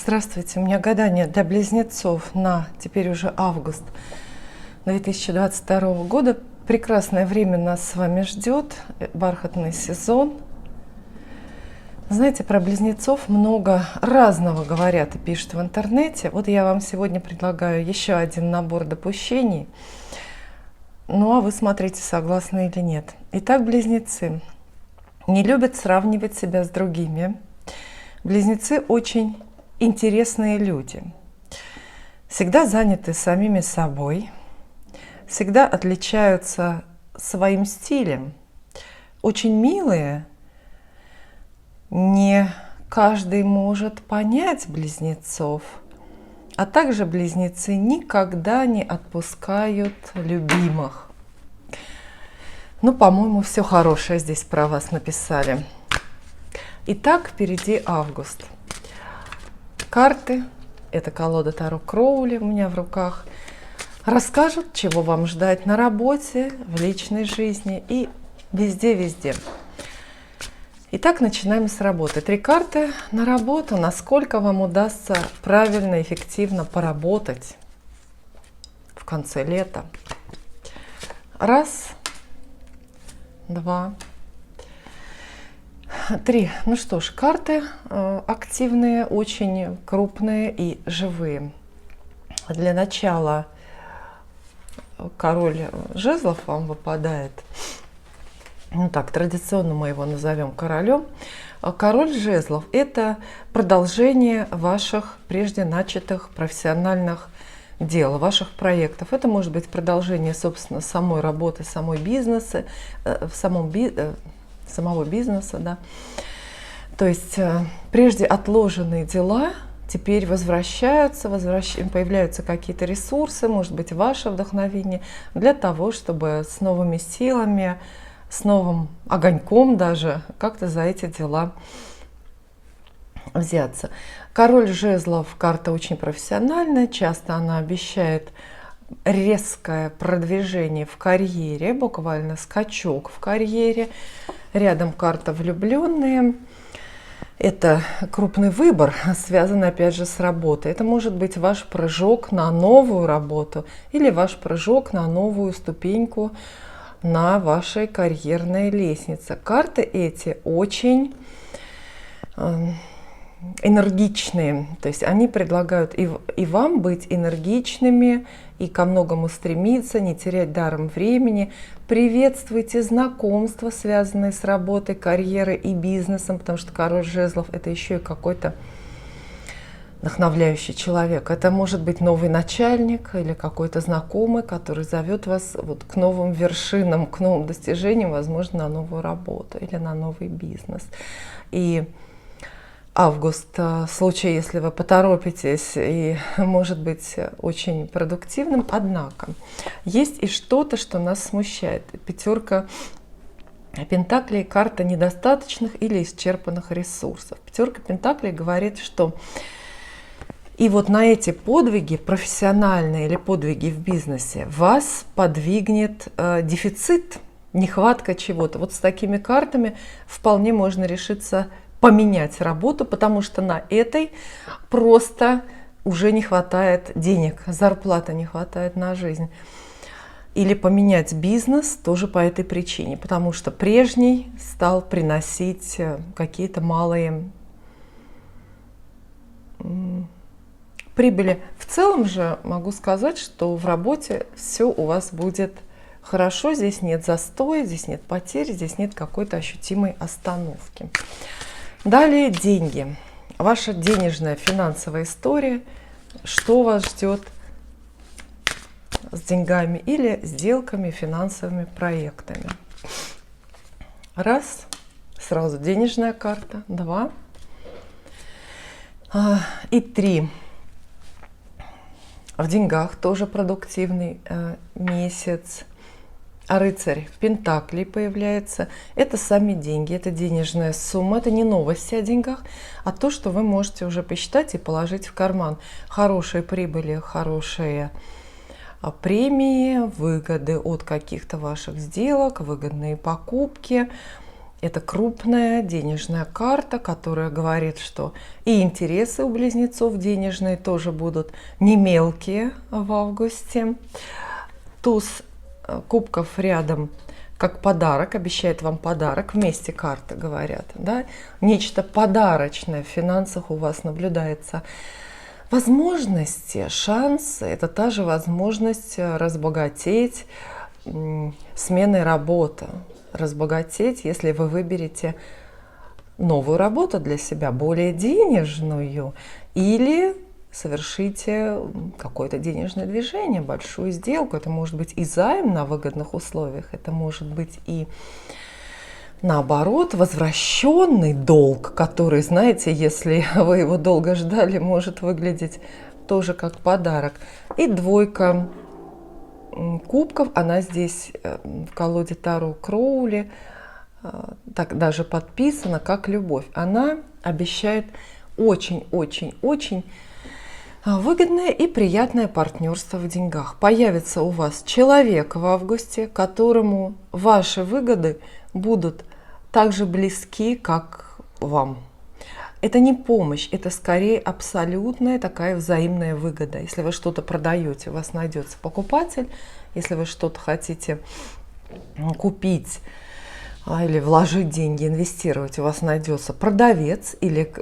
Здравствуйте, у меня гадание для близнецов на теперь уже август 2022 года. Прекрасное время нас с вами ждет, бархатный сезон. Знаете, про близнецов много разного говорят и пишут в интернете. Вот я вам сегодня предлагаю еще один набор допущений. Ну а вы смотрите, согласны или нет. Итак, близнецы не любят сравнивать себя с другими. Близнецы очень интересные люди. Всегда заняты самими собой. Всегда отличаются своим стилем. Очень милые. Не каждый может понять близнецов. А также близнецы никогда не отпускают любимых. Ну, по-моему, все хорошее здесь про вас написали. Итак, впереди август. Карты, это колода Таро Кроули у меня в руках, расскажут, чего вам ждать на работе, в личной жизни и везде-везде. Итак, начинаем с работы. 3 карты на работу. Насколько вам удастся правильно, эффективно поработать в конце лета. 1, 2, 3. Ну что ж, карты активные, очень крупные и живые. Для начала король жезлов вам выпадает. Ну так, традиционно мы его назовем королем. Король жезлов – это продолжение ваших прежде начатых профессиональных дел, ваших проектов. Это может быть продолжение, собственно, самой работы, самого бизнеса, да. То есть прежде отложенные дела теперь возвращаются, появляются какие-то ресурсы, может быть, ваше вдохновение для того, чтобы с новыми силами, с новым огоньком даже как-то за эти дела взяться. Король жезлов – карта очень профессиональная, часто она обещает резкое продвижение в карьере, буквально скачок в карьере. Рядом карта влюбленные. Это крупный выбор, связанный опять же с работой. Это может быть ваш прыжок на новую работу или ваш прыжок на новую ступеньку на вашей карьерной лестнице. Карты эти очень энергичные, то есть они предлагают и вам быть энергичными, и ко многому стремиться, не терять даром времени. Приветствуйте знакомства, связанные с работой, карьерой и бизнесом, потому что король жезлов – это еще и какой-то вдохновляющий человек. Это может быть новый начальник или какой-то знакомый, который зовет вас вот к новым вершинам, к новым достижениям, возможно, на новую работу или на новый бизнес. И август, в случае, если вы поторопитесь, и может быть очень продуктивным. Однако есть и что-то, что нас смущает. 5 пентаклей – карта недостаточных или исчерпанных ресурсов. 5 пентаклей говорит, что и вот на эти подвиги, профессиональные или подвиги в бизнесе, вас подвигнет дефицит, нехватка чего-то. Вот с такими картами вполне можно решиться поменять работу, потому что на этой просто уже не хватает денег, зарплаты не хватает на жизнь. Или поменять бизнес тоже по этой причине, потому что прежний стал приносить какие-то малые прибыли. В целом же могу сказать, что в работе все у вас будет хорошо, здесь нет застоя, здесь нет потерь, здесь нет какой-то ощутимой остановки. Далее деньги. Ваша денежная финансовая история. Что вас ждет с деньгами или сделками, финансовыми проектами. 1, сразу денежная карта. 2 и 3. В деньгах тоже продуктивный месяц. Рыцарь Пентаклей появляется. Это сами деньги, это денежная сумма, это не новости о деньгах, а то, что вы можете уже посчитать и положить в карман. Хорошие прибыли, хорошие премии, выгоды от каких-то ваших сделок, выгодные покупки. Это крупная денежная карта, которая говорит, что и интересы у близнецов денежные тоже будут не мелкие в августе. Туз кубков рядом как подарок, обещает вам подарок, вместе карты говорят, да? Нечто подарочное в финансах у вас наблюдается. Возможности, шансы – это та же возможность разбогатеть сменой работы. Разбогатеть, если вы выберете новую работу для себя, более денежную, или совершите какое-то денежное движение, большую сделку. Это может быть и займ на выгодных условиях, это может быть и наоборот возвращенный долг, который, знаете, если вы его долго ждали, может выглядеть тоже как подарок. И двойка кубков, она здесь в колоде Таро Кроули так даже подписана как любовь. Она обещает очень-очень-очень выгодное и приятное партнерство в деньгах. Появится у вас человек в августе, которому ваши выгоды будут так же близки, как вам. Это не помощь, это скорее абсолютная такая взаимная выгода. Если вы что-то продаете, у вас найдется покупатель. Если вы что-то хотите купить или вложить деньги, инвестировать, у вас найдется продавец или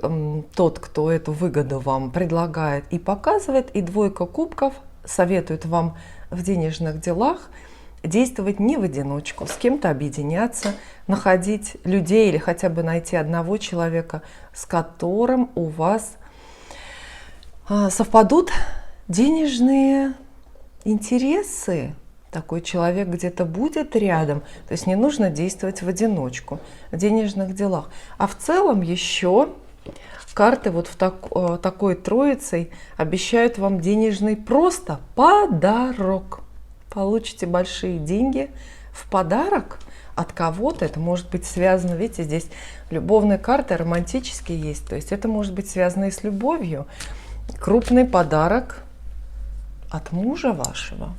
тот, кто эту выгоду вам предлагает и показывает. И двойка кубков советует вам в денежных делах действовать не в одиночку, с кем-то объединяться, находить людей или хотя бы найти одного человека, с которым у вас совпадут денежные интересы. Такой человек где-то будет рядом, то есть не нужно действовать в одиночку в денежных делах. А в целом еще карты вот в такой троицей обещают вам денежный просто подарок. Получите большие деньги в подарок от кого-то. Это может быть связано, видите, здесь любовные карты, романтические есть. То есть это может быть связано и с любовью. Крупный подарок от мужа вашего.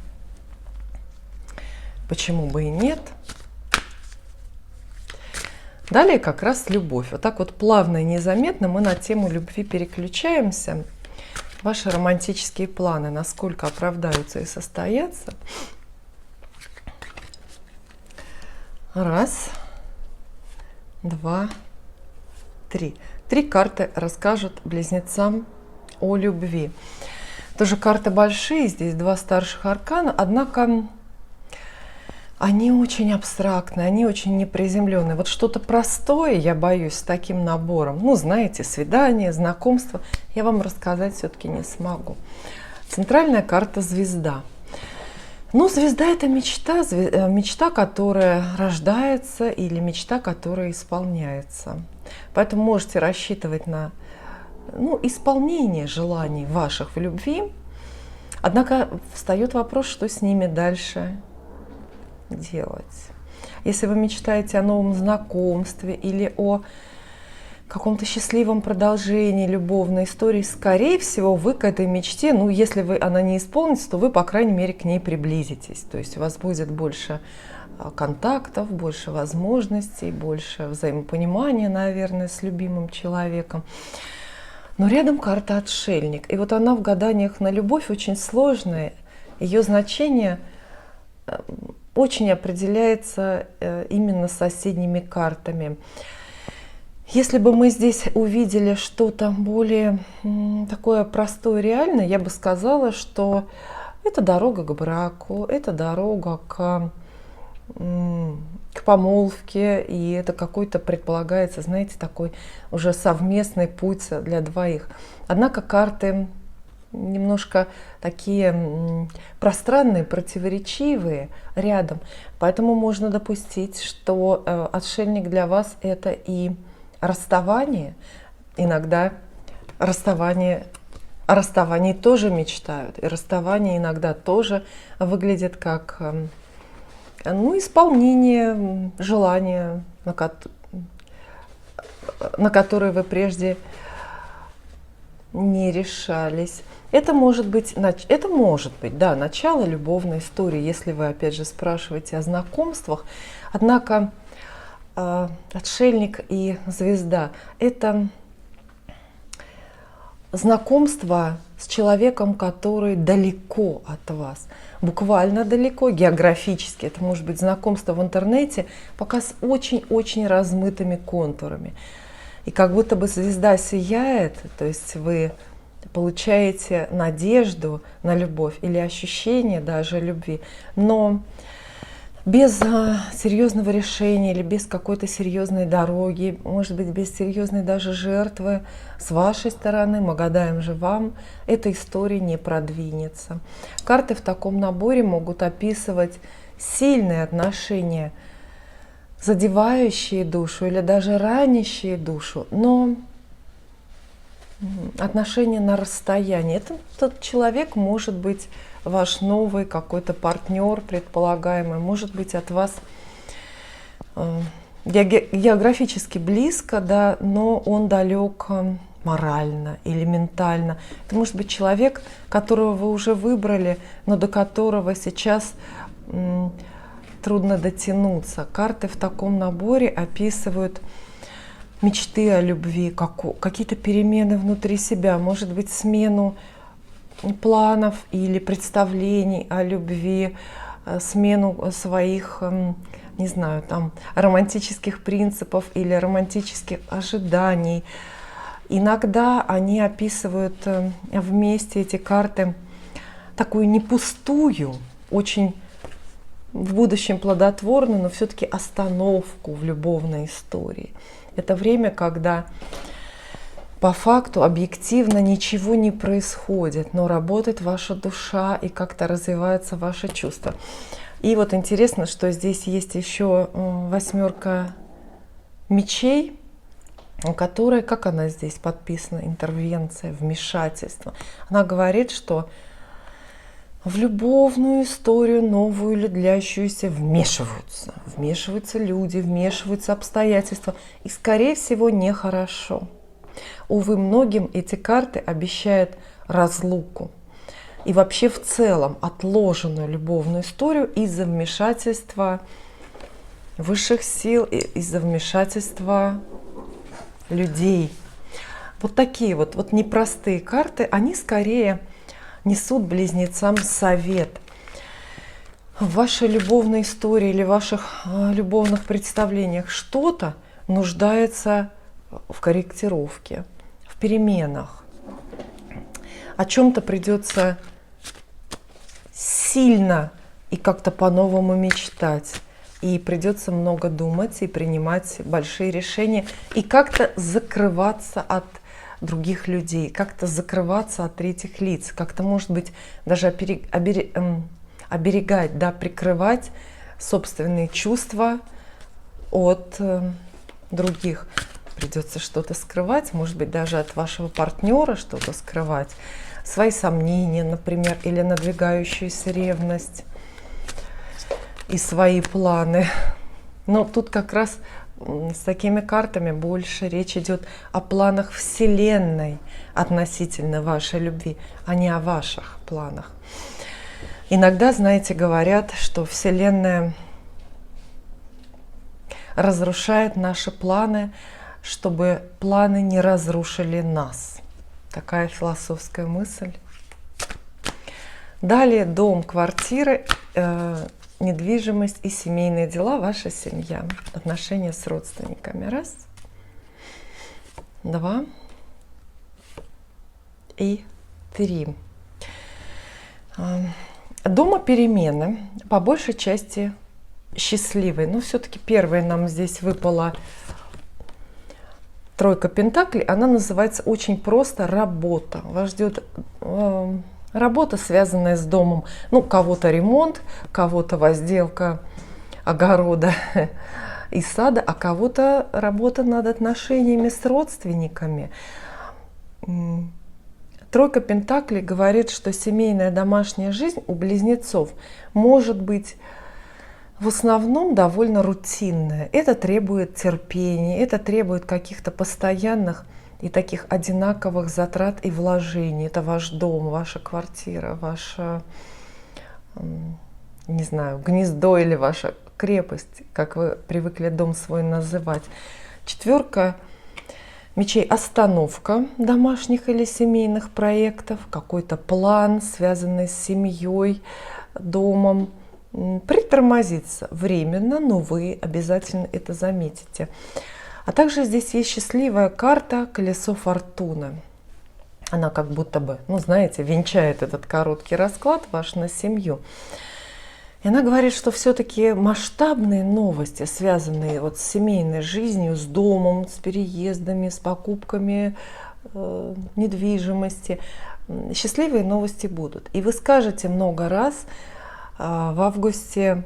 Почему бы и нет? Далее как раз любовь. Вот так вот плавно и незаметно мы на тему любви переключаемся. Ваши романтические планы, насколько оправдаются и состоятся. Раз, два, три. 3 карты расскажут близнецам о любви. Тоже карты большие, здесь 2 старших аркана, однако они очень абстрактные, они очень неприземленные. Вот что-то простое, я боюсь, с таким набором, ну, знаете, свидание, знакомство, я вам рассказать все-таки не смогу. Центральная карта звезда. Ну, звезда – это мечта, мечта, которая рождается, или мечта, которая исполняется. Поэтому можете рассчитывать на исполнение желаний ваших в любви. Однако встает вопрос, что с ними дальше делать. Если вы мечтаете о новом знакомстве или о каком-то счастливом продолжении любовной истории, скорее всего, вы к этой мечте, если она не исполнится, то вы, по крайней мере, к ней приблизитесь. То есть у вас будет больше контактов, больше возможностей, больше взаимопонимания, наверное, с любимым человеком. Но рядом карта отшельник. И вот она в гаданиях на любовь очень сложная. Ее значение очень определяется именно соседними картами. Если бы мы здесь увидели что-то более такое простое, реальное, я бы сказала, что это дорога к браку, это дорога к помолвке, и это какой-то предполагается, знаете, такой уже совместный путь для двоих. Однако карты немножко такие пространные, противоречивые рядом, поэтому можно допустить, что отшельник для вас это и расставание. Иногда о расставании тоже мечтают, и расставание иногда тоже выглядит как исполнение желания, на которое вы прежде не решались. Это может быть, да, начало любовной истории, если вы, опять же, спрашиваете о знакомствах. Однако Отшельник и звезда — это знакомство с человеком, который далеко от вас, буквально далеко, географически. Это может быть знакомство в интернете, пока с очень-очень размытыми контурами. И как будто бы звезда сияет, то есть вы получаете надежду на любовь или ощущение даже любви, но без серьезного решения или без какой-то серьезной дороги, может быть, без серьезной даже жертвы с вашей стороны, мы гадаем же вам, эта история не продвинется. Карты в таком наборе могут описывать сильные отношения, задевающие душу или даже ранящие душу, но отношения на расстоянии. Этот человек может быть ваш новый какой-то партнер предполагаемый, может быть от вас географически близко, да, но он далек морально или ментально. Это может быть человек, которого вы уже выбрали, но до которого сейчас трудно дотянуться. Карты в таком наборе описывают мечты о любви, какие-то перемены внутри себя, может быть, смену планов или представлений о любви, смену своих, не знаю, там, романтических принципов или романтических ожиданий. Иногда они описывают вместе, эти карты, такую не пустую, очень в будущем плодотворную, но все-таки остановку в любовной истории. Это время, когда по факту объективно ничего не происходит, но работает ваша душа и как-то развивается ваше чувство. И вот интересно, что здесь есть еще восьмерка мечей, которая, как она здесь подписана, интервенция, вмешательство. Она говорит, что в любовную историю, новую или длящуюся, вмешиваются люди, вмешиваются обстоятельства, и, скорее всего, нехорошо. Увы, многим эти карты обещают разлуку и вообще в целом отложенную любовную историю из-за вмешательства высших сил, из-за вмешательства людей. Вот такие вот непростые карты, они скорее несут близнецам совет. В вашей любовной истории или ваших любовных представлениях что-то нуждается в корректировке, в переменах. О чем-то придется сильно и как-то по-новому мечтать. И придется много думать и принимать большие решения. И как-то закрываться от других людей, как-то закрываться от третьих лиц. Как-то, может быть, даже оберегать, да, прикрывать собственные чувства от других. Придется что-то скрывать, может быть, даже от вашего партнера что-то скрывать. Свои сомнения, например, или надвигающуюся ревность и свои планы. Но тут как раз с такими картами больше речь идет о планах Вселенной относительно вашей любви, а не о ваших планах. Иногда, знаете, говорят, что Вселенная разрушает наши планы, чтобы планы не разрушили нас. Такая философская мысль. Далее дом, квартиры, недвижимость и семейные дела, ваша семья, отношения с родственниками. Раз, два и три. Дома перемены, по большей части счастливые. Но все-таки первая нам здесь выпала тройка пентаклей. Она называется очень просто работа. Вас ждет работа, связанная с домом. Ну, кого-то ремонт, кого-то возделка огорода и сада, а кого-то работа над отношениями с родственниками. Тройка пентаклей говорит, что семейная домашняя жизнь у близнецов может быть в основном довольно рутинная. Это требует терпения, это требует каких-то постоянных и таких одинаковых затрат и вложений. Это ваш дом, ваша квартира, ваше, не знаю, гнездо или ваша крепость, как вы привыкли дом свой называть. 4 мечей — остановка домашних или семейных проектов, какой-то план, связанный с семьей, домом, притормозится временно, но вы обязательно это заметите. А также здесь есть счастливая карта колесо фортуны. Она как будто бы, ну знаете, венчает этот короткий расклад ваш на семью. И она говорит, что все-таки масштабные новости, связанные вот с семейной жизнью, с домом, с переездами, с покупками недвижимости, счастливые новости будут. И вы скажете много раз в августе,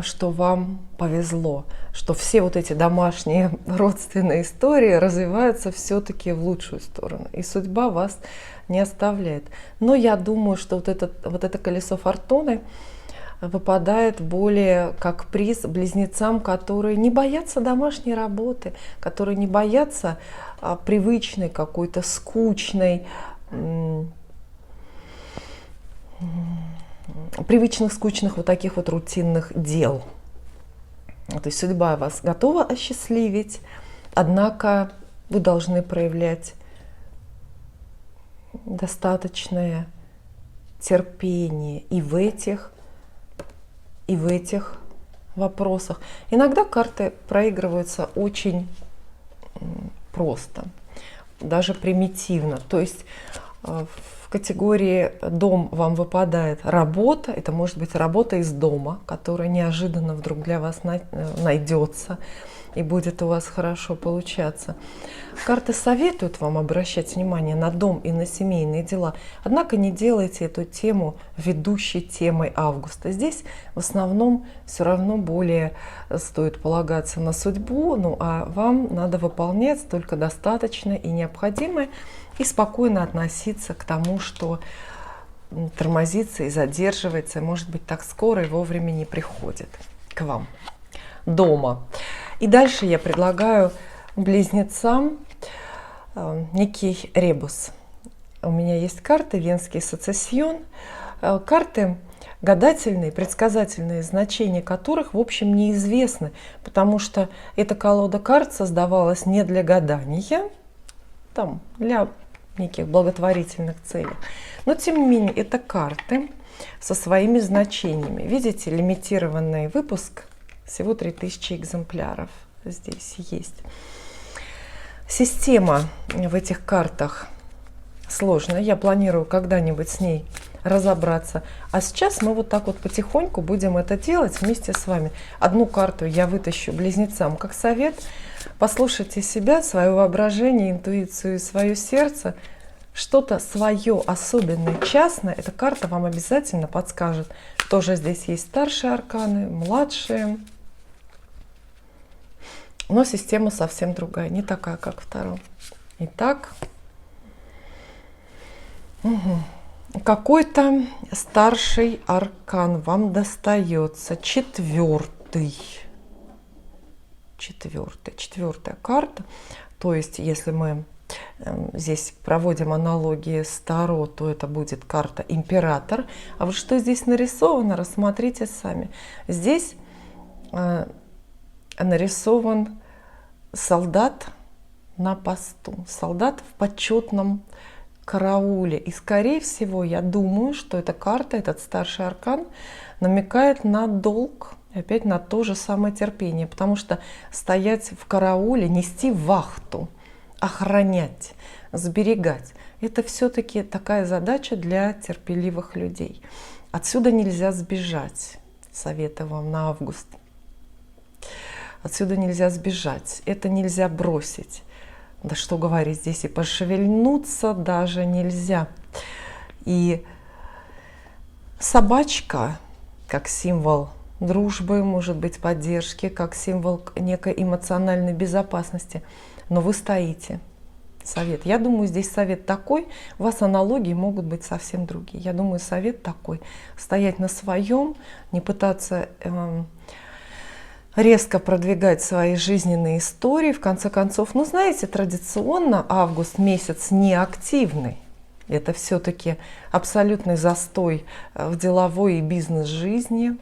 что вам повезло, что все вот эти домашние родственные истории развиваются все-таки в лучшую сторону, и судьба вас не оставляет. Но я думаю, что вот это колесо фортуны выпадает более как приз близнецам, которые не боятся домашней работы, которые не боятся привычной какой-то скучной, привычных скучных вот таких вот рутинных дел. То есть судьба вас готова осчастливить, однако вы должны проявлять достаточное терпение и в этих вопросах. Иногда карты проигрываются очень просто, даже примитивно. То есть в категории дом вам выпадает работа. Это может быть работа из дома, которая неожиданно вдруг для вас найдется и будет у вас хорошо получаться. Карты советуют вам обращать внимание на дом и на семейные дела, однако не делайте эту тему ведущей темой августа. Здесь в основном все равно более стоит полагаться на судьбу, ну а вам надо выполнять только достаточное и необходимое и спокойно относиться к тому, что тормозится и задерживается, может быть, так скоро и вовремя не приходит к вам дома. И дальше я предлагаю близнецам некий ребус. У меня есть карты Венский сецессион, карты гадательные, предсказательные, значения которых, в общем, неизвестны, потому что эта колода карт создавалась не для гадания, там, для неких благотворительных целей. Но, тем не менее, это карты со своими значениями. Видите, лимитированный выпуск, всего 3000 экземпляров здесь есть. Система в этих картах сложная. Я планирую когда-нибудь с ней разобраться. А сейчас мы вот так вот потихоньку будем это делать вместе с вами. Одну карту я вытащу близнецам как совет. Послушайте себя, свое воображение, интуицию и свое сердце. Что-то свое, особенное, частное, эта карта вам обязательно подскажет. Тоже здесь есть старшие арканы, младшие. Но система совсем другая, не такая, как втором. Итак, какой-то старший аркан вам достается. Четвертая карта. То есть, если мы здесь проводим аналогии с Таро, то это будет карта Император. А вот что здесь нарисовано, рассмотрите сами. Здесь нарисован солдат на посту, солдат в почетном карауле. И, скорее всего, я думаю, что эта карта, этот старший аркан намекает на долг, опять на то же самое терпение, потому что стоять в карауле, нести вахту, охранять, сберегать — это все-таки такая задача для терпеливых людей. Отсюда нельзя сбежать, советую вам на август. Отсюда нельзя сбежать, это нельзя бросить. Да что говорить, здесь и пошевельнуться даже нельзя. И собачка, как символ дружбы, может быть, поддержки, как символ некой эмоциональной безопасности. Но вы стоите. Совет. Я думаю, здесь совет такой, у вас аналогии могут быть совсем другие. Я думаю, совет такой: стоять на своем, не пытаться резко продвигать свои жизненные истории. В конце концов, ну знаете, традиционно август месяц неактивный. Это все-таки абсолютный застой в деловой и бизнес-жизни.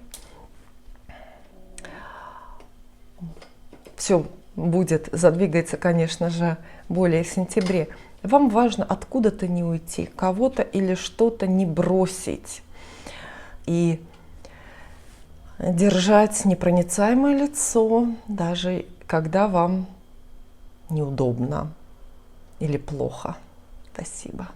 все будет, задвигается, конечно же, более в сентябре, вам важно откуда-то не уйти, кого-то или что-то не бросить. И держать непроницаемое лицо, даже когда вам неудобно или плохо. Спасибо.